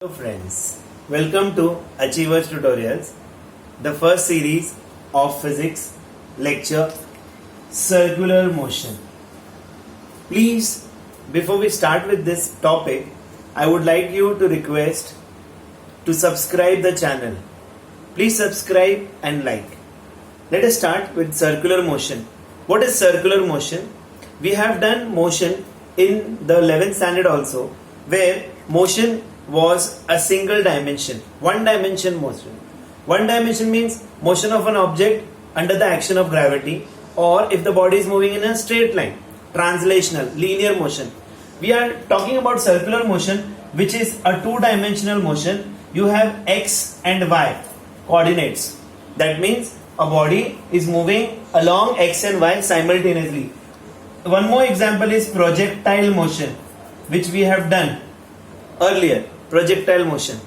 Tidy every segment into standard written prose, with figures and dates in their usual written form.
Hello friends, welcome to Achievers Tutorials, the first series of physics lecture circular motion. Please, before we start with this topic, I would like you to request to subscribe the channel. Please subscribe and like. Let us start with circular motion. What is circular motion? We have done motion in the 11th standard also, where motion was a single dimension, one dimension motion. One dimension means motion of an object under the action of gravity, or if the body is moving in a straight line, translational, linear motion. We are talking about circular motion, which is a two-dimensional motion. You have x and y coordinates. That means a body is moving along x and y simultaneously. One more example is projectile motion, which we have done earlier. Projectile motion.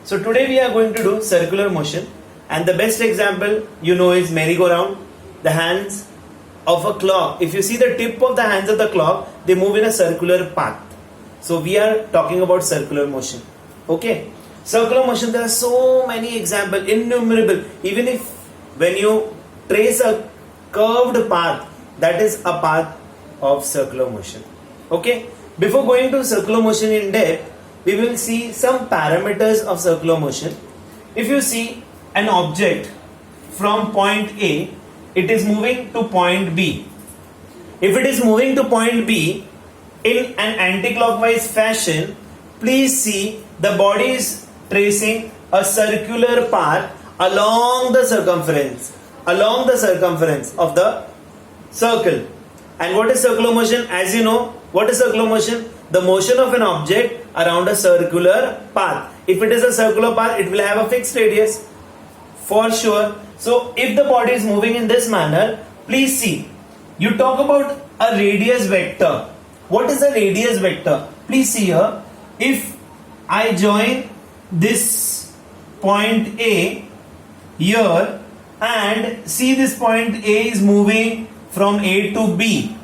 So today we are going to do circular motion, and the best example is merry-go-round. The hands of a clock, if you see the tip of the hands of the clock, they move in a circular path. So we are talking about circular motion. Okay, circular motion, there are so many examples, innumerable. Even if when you trace a curved path, that is a path of circular motion. Okay, before going to circular motion in depth, we will see some parameters of circular motion. If you see an object from point A, it is moving to point B. If it is moving to point B in an anti-clockwise fashion, please see the body is tracing a circular path along the circumference of the circle. And what is circular motion? As you know, what is circular motion? The motion of an object around a circular path. If it is a circular path, it will have a fixed radius for sure. So if the body is moving in this manner, please see, you talk about a radius vector. What is a radius vector? Please see here, if I join this point A here and see this point A is moving from A to B.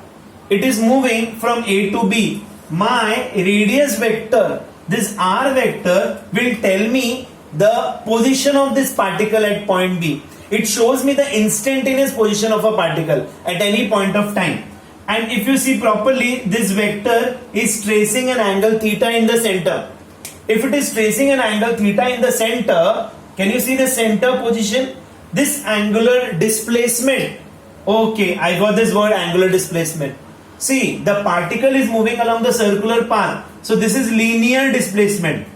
It is moving from A to B. My radius vector, this r vector, will tell me the position of this particle at point B. It shows me the instantaneous position of a particle at any point of time. And if you see properly, this vector is tracing an angle theta in the center. If it is tracing an angle theta in the center, can you see the center position? This angular displacement. Okay, I got this word, angular displacement. See, the particle is moving along the circular path. So this is linear displacement.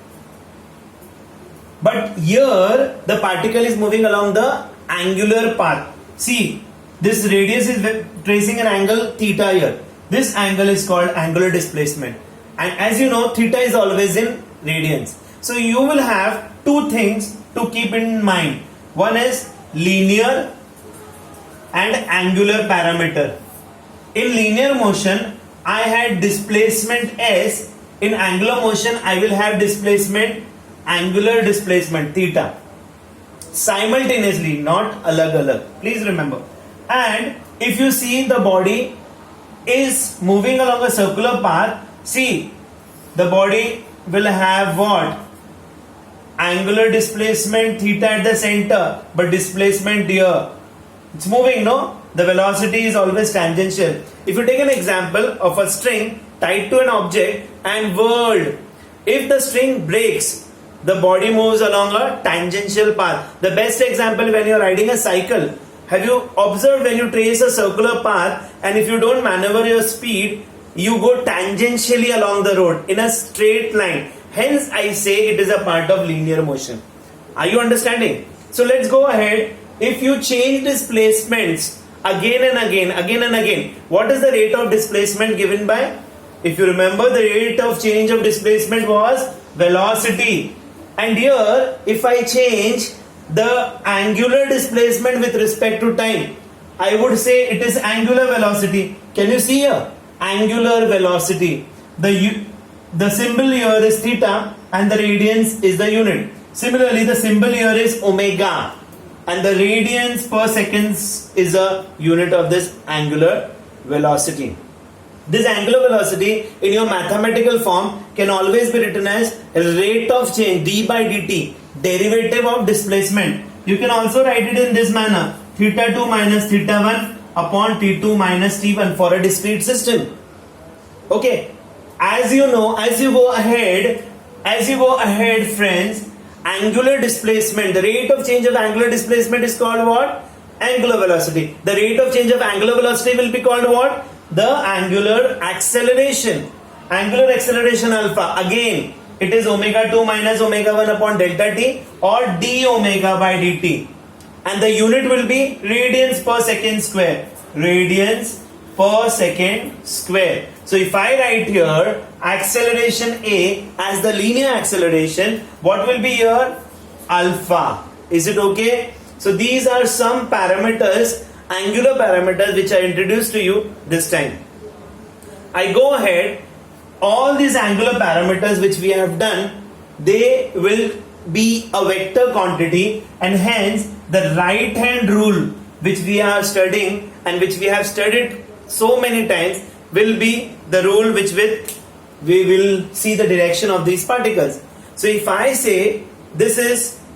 But here, the particle is moving along the angular path. See, this radius is tracing an angle theta here. This angle is called angular displacement. And as you know, theta is always in radians. So you will have two things to keep in mind. One is linear and angular parameter. In linear motion, I had displacement S. In angular motion, I will have angular displacement theta. Simultaneously, not alag-alag. Please remember. And if you see the body is moving along a circular path, see, the body will have what? Angular displacement theta at the center, but displacement here. It's moving, no? The velocity is always tangential. If you take an example of a string tied to an object and whirled, if the string breaks, the body moves along a tangential path. The best example when you are riding a cycle, have you observed when you trace a circular path and if you don't maneuver your speed, you go tangentially along the road in a straight line. Hence I say it is a part of linear motion. Are you understanding? So let's go ahead. If you change displacements again and again, what is the rate of displacement given by? If you remember, the rate of change of displacement was velocity. And here, if I change the angular displacement with respect to time, I would say it is angular velocity. Can you see here? Angular velocity. The symbol here is theta and the radians is the unit. Similarly, the symbol here is omega. And the radians per seconds is a unit of this angular velocity. This angular velocity in your mathematical form can always be written as rate of change d by dt, derivative of displacement. You can also write it in this manner, theta 2 minus theta 1 upon t2 minus t1 for a discrete system. Okay, as you know, as you go ahead friends, angular displacement, the rate of change of angular displacement is called what? Angular velocity. The rate of change of angular velocity will be called what? The angular acceleration. Angular acceleration alpha, again it is omega 2 minus omega 1 upon delta t or d omega by dt, and the unit will be radians per second square. Radians per second square. So if I write here acceleration A as the linear acceleration, what will be here? Alpha. Is it okay? So these are some parameters, angular parameters, which I introduced to you this time. I go ahead, all these angular parameters which we have done, they will be a vector quantity, and hence the right hand rule which we are studying and which we have studied so many times will be the rule which with we will see the direction of these particles. So if I say this is